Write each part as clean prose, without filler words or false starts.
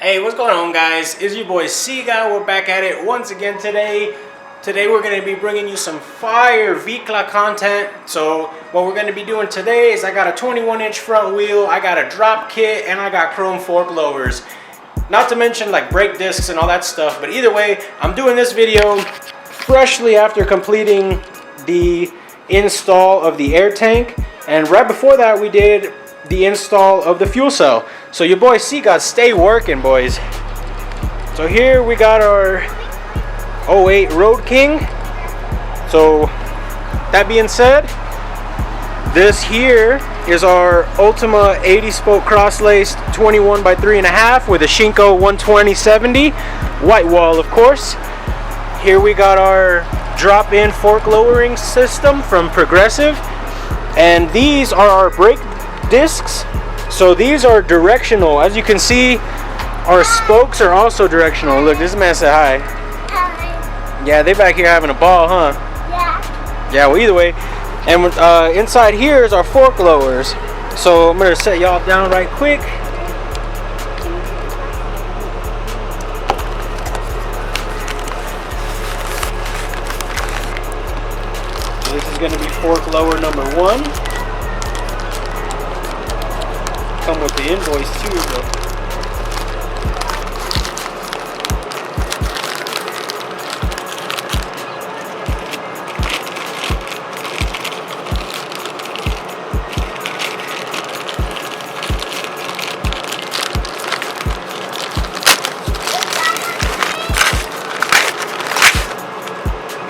Hey, what's going on, guys? It's your boy CGOD. We're back at it once again today. Today we're going to be bringing you some fire VCLA content. So what we're going to be doing today is I got a 21-inch front wheel, I got a drop kit, and I got chrome fork lowers. Not to mention like brake discs and all that stuff. But either way, I'm doing this video freshly after completing the install of the air tank. And right before that, we did the install of the fuel cell. So your boy CGOD stay working, boys. So here we got our 08 Road King. So that being said, this here is our Ultima 80 spoke cross-laced 21 by 3.5 with a Shinko 120/70 white wall, of course. Here we got our drop-in fork lowering system from Progressive, and these are our brake discs. So these are directional. As you can see, our spokes are also directional. Look, this man said hi. Hi. Yeah, they back here having a ball, huh? Yeah. Yeah, well, either way. And inside here is our fork lowers. So I'm gonna set y'all down right quick. So this is gonna be fork lower number 1. Come with the invoice too, though.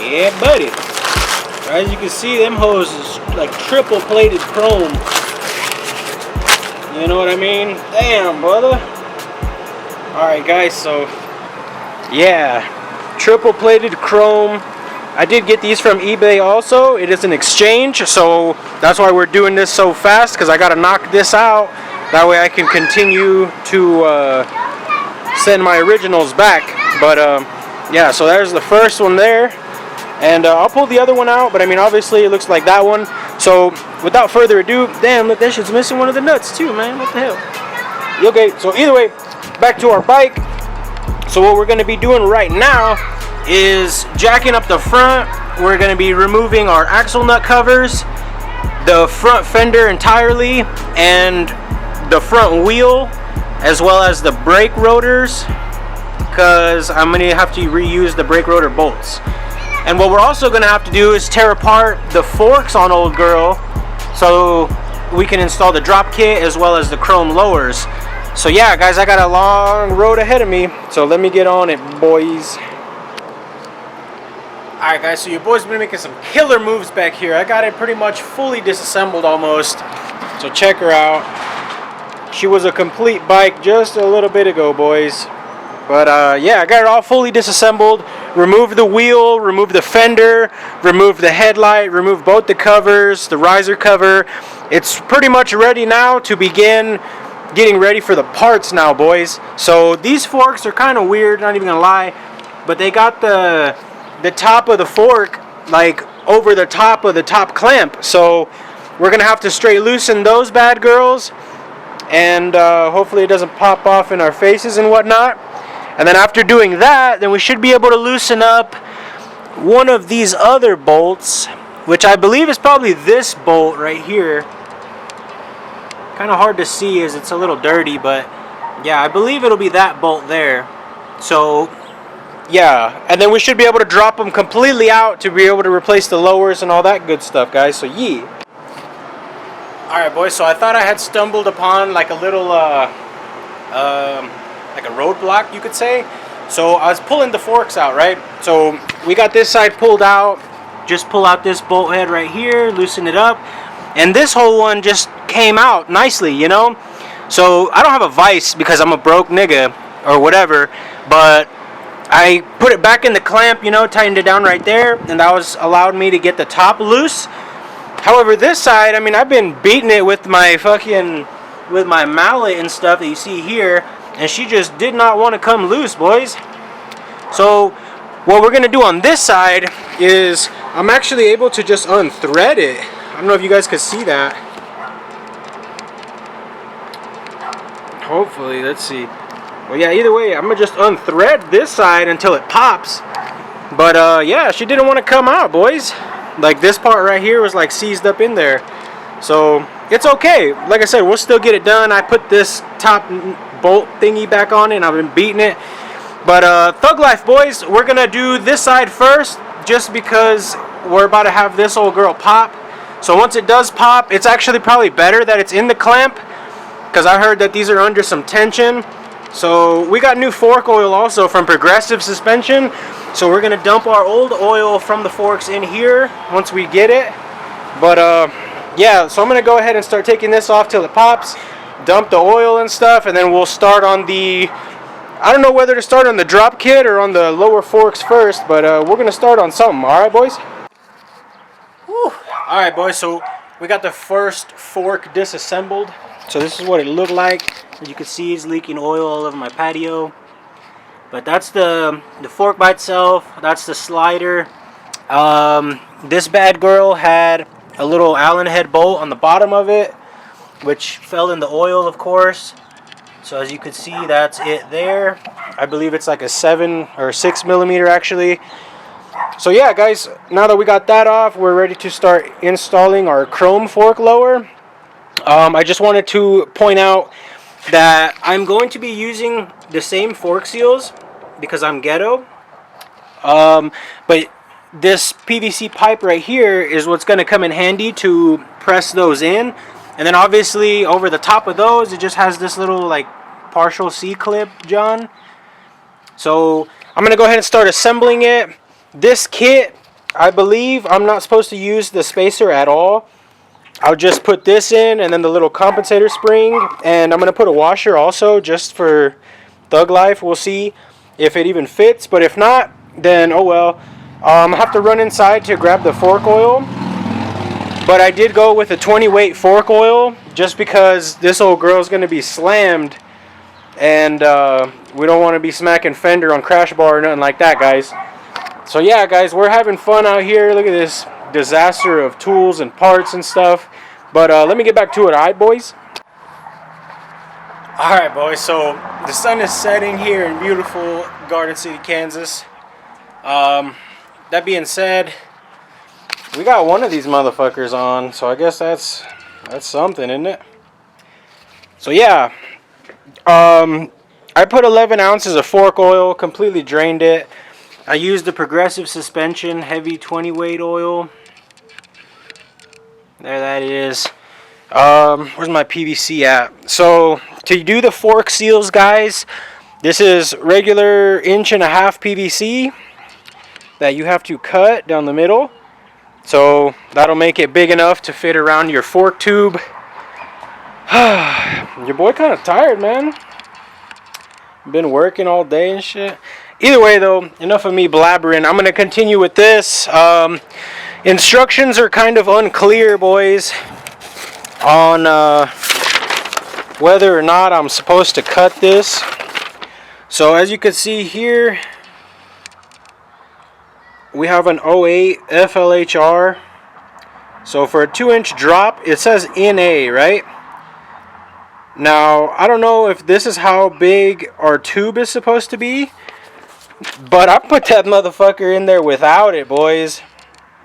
Yeah, buddy. As you can see, them hoes is like triple plated chrome. You know what I mean? Damn, brother. Alright, guys, so yeah, triple plated chrome. I did get these from eBay also. It is an exchange, so that's why we're doing this so fast, because I gotta knock this out. That way I can continue to send my originals back. But yeah, so there's the first one there. And I'll pull the other one out, but I mean, obviously it looks like that one. So without further ado, damn, look, that shit's missing one of the nuts too, man. What the hell? Okay, so either way, back to our bike. So what we're gonna be doing right now is jacking up the front. We're gonna be removing our axle nut covers, the front fender entirely, and the front wheel, as well as the brake rotors, because I'm gonna have to reuse the brake rotor bolts. And what we're also going to have to do is tear apart the forks on Old Girl so we can install the drop kit as well as the chrome lowers. So yeah, guys, I got a long road ahead of me, so let me get on it, boys. Alright, guys, so your boy's been making some killer moves back here. I got it pretty much fully disassembled almost, so check her out. She was a complete bike just a little bit ago, boys. But yeah, I got it all fully disassembled. Removed the wheel, removed the fender, removed the headlight, removed both the covers, the riser cover. It's pretty much ready now to begin getting ready for the parts now, boys. So these forks are kind of weird, not even gonna lie, but they got the top of the fork like over the top of the top clamp. So we're gonna have to straight loosen those bad girls, and hopefully it doesn't pop off in our faces and whatnot. And then after doing that, then we should be able to loosen up one of these other bolts, which I believe is probably this bolt right here. Kind of hard to see as it's a little dirty, but yeah, I believe it'll be that bolt there. So yeah, and then we should be able to drop them completely out to be able to replace the lowers and all that good stuff, guys. So yeah. Alright, boys, so I thought I had stumbled upon like a little like a roadblock, you could say. So I was pulling the forks out, right? So we got this side pulled out. Just pull out this bolt head right here, loosen it up, and this whole one just came out nicely, you know. So I don't have a vise because I'm a broke nigga or whatever, but I put it back in the clamp, you know, tightened it down right there, and that was allowed me to get the top loose. However, this side, I mean, I've been beating it with my mallet and stuff that you see here, and she just did not want to come loose, boys. So what we're going to do on this side is I'm actually able to just unthread it. I don't know if you guys could see that. Hopefully, let's see. Well, yeah, either way, I'm gonna just unthread this side until it pops. But yeah, she didn't want to come out, boys. Like this part right here was like seized up in there. So it's okay. Like I said, we'll still get it done. I put this top bolt thingy back on it and I've been beating it. But Thug Life, boys, we're gonna do this side first just because we're about to have this old girl pop. So once it does pop, it's actually probably better that it's in the clamp because I heard that these are under some tension. So we got new fork oil also from Progressive Suspension. So we're gonna dump our old oil from the forks in here once we get it. But yeah, so I'm gonna go ahead and start taking this off till it pops, dump the oil and stuff, and then we'll start on the, I don't know whether to start on the drop kit or on the lower forks first, but we're gonna start on something. All right, boys? Whew. All right, boys, so we got the first fork disassembled. So this is what it looked like. As you can see, it's leaking oil all over my patio. But that's the fork by itself. That's the slider. This bad girl had a little Allen head bolt on the bottom of it, which fell in the oil, of course. So as you can see, that's it there. I believe it's like a 7 or 6 millimeter actually. So yeah, guys, now that we got that off, we're ready to start installing our chrome fork lower. I just wanted to point out that I'm going to be using the same fork seals because I'm ghetto. But this PVC pipe right here is what's going to come in handy to press those in. And then obviously over the top of those, it just has this little like partial C-clip, John. So I'm going to go ahead and start assembling it. This kit, I believe I'm not supposed to use the spacer at all. I'll just put this in and then the little compensator spring, and I'm going to put a washer also just for Thug Life. We'll see if it even fits, but if not, then oh well. I'll have to run inside to grab the fork oil, but I did go with a 20 weight fork oil just because this old girl's going to be slammed, and we don't want to be smacking fender on crash bar or nothing like that, guys. So yeah, guys, we're having fun out here. Look at this disaster of tools and parts and stuff. But let me get back to it, alright, boys? Alright, boys, so the sun is setting here in beautiful Garden City, Kansas. That being said, we got one of these motherfuckers on, so I guess that's something, isn't it? So yeah, I put 11 ounces of fork oil, completely drained it. I used the Progressive Suspension heavy 20 weight oil. There that is. Where's my PVC at? So to do the fork seals, guys, this is regular 1.5 inch PVC that you have to cut down the middle. So that'll make it big enough to fit around your fork tube. Your boy kind of tired, man. Been working all day and shit. Either way, though, enough of me blabbering. I'm going to continue with this. Instructions are kind of unclear, boys, on whether or not I'm supposed to cut this. So as you can see here, we have an 08 FLHR. So for a 2-inch drop, it says NA, right? Now, I don't know if this is how big our tube is supposed to be, but I put that motherfucker in there without it, boys.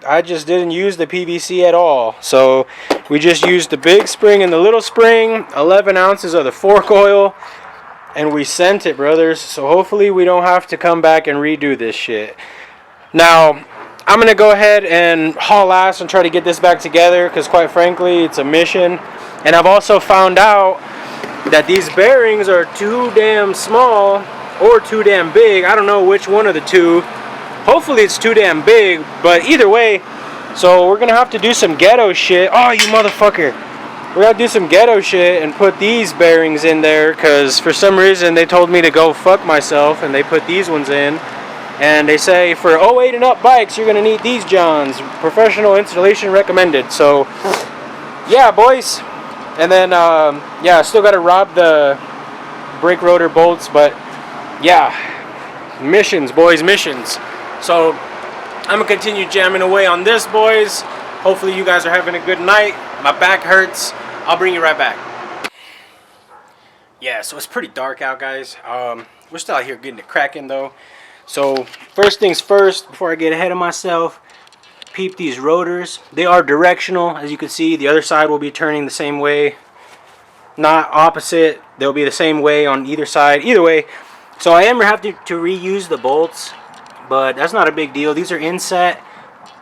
I just didn't use the PVC at all. So we just used the big spring and the little spring, 11 ounces of the fork oil, and we sent it, brothers. So hopefully we don't have to come back and redo this shit. Now, I'm going to go ahead and haul ass and try to get this back together because quite frankly, it's a mission. And I've also found out that these bearings are too damn small or too damn big. I don't know which one of the two. Hopefully it's too damn big, but either way, so we're gonna have to do some ghetto shit. Oh, you motherfucker. We're gonna do some ghetto shit and put these bearings in there because for some reason they told me to go fuck myself and they put these ones in. And they say for 08 and up bikes, you're gonna need these Johns. Professional installation recommended. So, yeah, boys. And then, yeah, still gotta rob the brake rotor bolts, but yeah, missions, boys, missions. So I'm gonna continue jamming away on this, boys. Hopefully you guys are having a good night. My back hurts. I'll bring you right back. Yeah, so it's pretty dark out, guys. We're still out here getting it cracking though. So first things first, before I get ahead of myself, peep these rotors. They are directional, as you can see. The other side will be turning the same way, not opposite. They'll be the same way on either side. Either way, so I am have to reuse the bolts, but that's not a big deal. These are inset,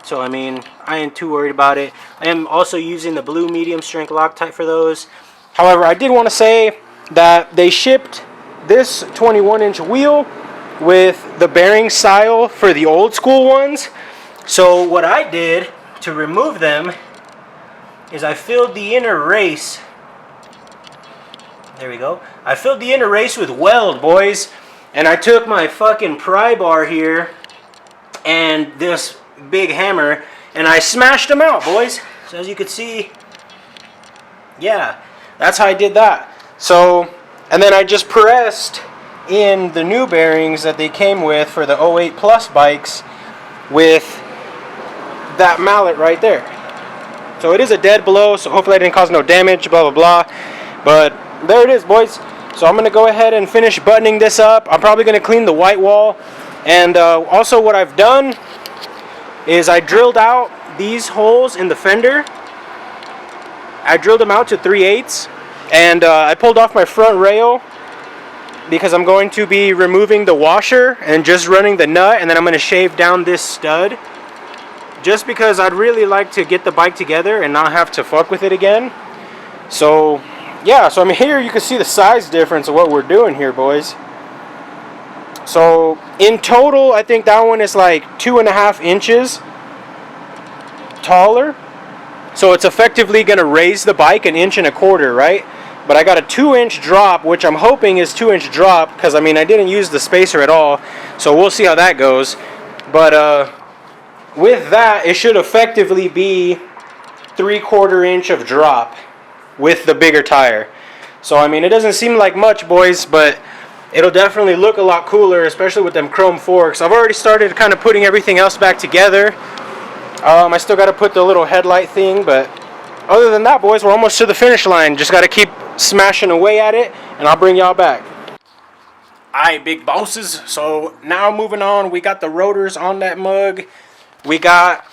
so I mean, I ain't too worried about it. I am also using the blue medium strength Loctite for those. However, I did want to say that they shipped this 21-inch wheel with the bearing style for the old school ones. So what I did to remove them is I filled the inner race. There we go. I filled the inner race with weld, boys. And I took my fucking pry bar here and this big hammer and I smashed them out, boys. So as you can see, yeah, that's how I did that. So, and then I just pressed in the new bearings that they came with for the 08 Plus bikes with that mallet right there. So it is a dead blow, so hopefully I didn't cause no damage, blah, blah, blah. But there it is, boys. So I'm going to go ahead and finish buttoning this up. I'm probably going to clean the white wall. And also what I've done is I drilled out these holes in the fender. I drilled them out to 3/8. And I pulled off my front rail because I'm going to be removing the washer and just running the nut, and then I'm going to shave down this stud just because I'd really like to get the bike together and not have to fuck with it again. So yeah, so I mean, here you can see the size difference of what we're doing here, boys. So in total, I think that one is like 2.5 inches taller. So it's effectively going to raise the bike 1.25 inches, right? But I got a 2-inch drop, which I'm hoping is 2-inch drop, because I mean I didn't use the spacer at all, so we'll see how that goes. But with that, it should effectively be 3/4 inch of drop with the bigger tire. So I mean, it doesn't seem like much, boys, but it'll definitely look a lot cooler, especially with them chrome forks. I've already started kind of putting everything else back together. I still got to put the little headlight thing, but other than that, boys, we're almost to the finish line. Just got to keep smashing away at it, and I'll bring y'all back. Alright, big bosses. So now moving on, we got the rotors on that mug. We got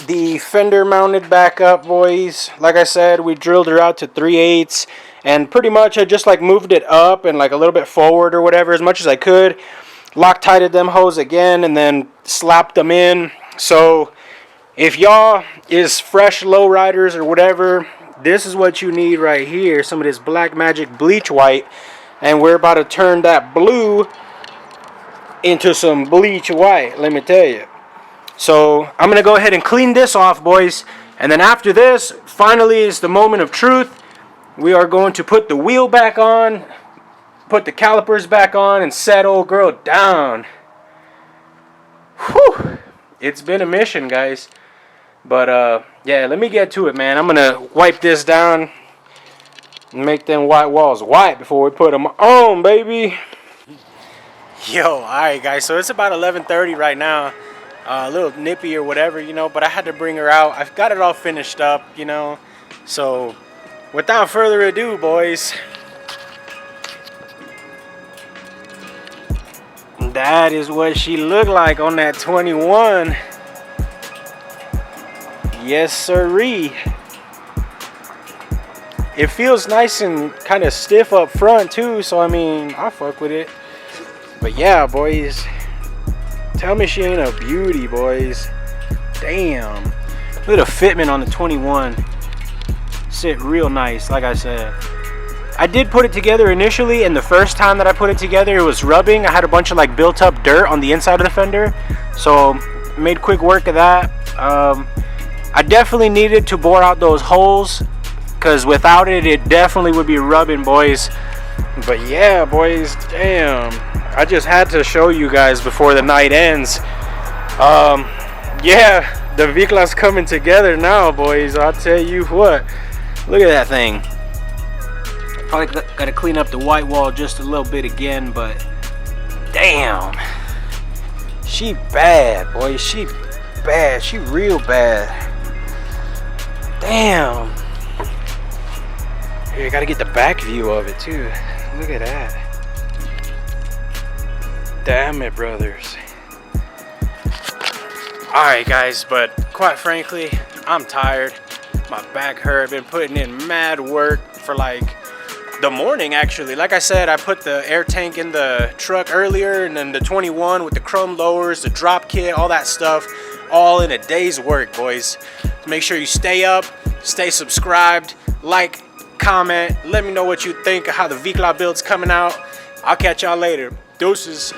the fender mounted back up, boys. Like I said, we drilled her out to 3/8, and pretty much I just like moved it up and like a little bit forward or whatever as much as I could. Loctited them hose again and then slapped them in. So if y'all is fresh lowriders or whatever, this is what you need right here. Some of this Black Magic bleach white. And we're about to turn that blue into some bleach white, let me tell you. So I'm going to go ahead and clean this off, boys. And then after this, finally is the moment of truth. We are going to put the wheel back on, put the calipers back on, and set old girl down. Whew. It's been a mission, guys. But yeah, let me get to it, man. I'm gonna wipe this down and make them white walls white before we put them on, baby. Yo, alright guys, so it's about 11:30 right now. A little nippy or whatever, you know, but I had to bring her out. I've got it all finished up, you know. So without further ado, boys, that is what she looked like on that 21. Yes, sirree. It feels nice and kind of stiff up front too, so I mean, I fuck with it. But yeah, boys, tell me she ain't a beauty, boys. Damn. Look at the fitment on the 21. Sit real nice, like I said. I did put it together initially, and the first time that I put it together, it was rubbing. I had a bunch of like built up dirt on the inside of the fender, so made quick work of that. I definitely needed to bore out those holes, because without it, it definitely would be rubbing, boys. But yeah, boys, damn. I just had to show you guys before the night ends. Yeah, the Vicla's coming together now, boys. I'll tell you what. Look at that thing. Probably got to clean up the white wall just a little bit again, but damn. She bad, boys. She bad. She real bad. Damn. Here, I gotta get the back view of it too. Look at that. Damn it, brothers. Alright guys, but quite frankly, I'm tired. My back hurt. Been putting in mad work for like the morning actually. Like I said, I put the air tank in the truck earlier, and then the 21 with the chrome lowers, the drop kit, all that stuff, all in a day's work, boys. Make sure you stay up, stay subscribed, like, comment, let me know what you think of how the VLOG build's coming out. I'll catch y'all later. Deuces.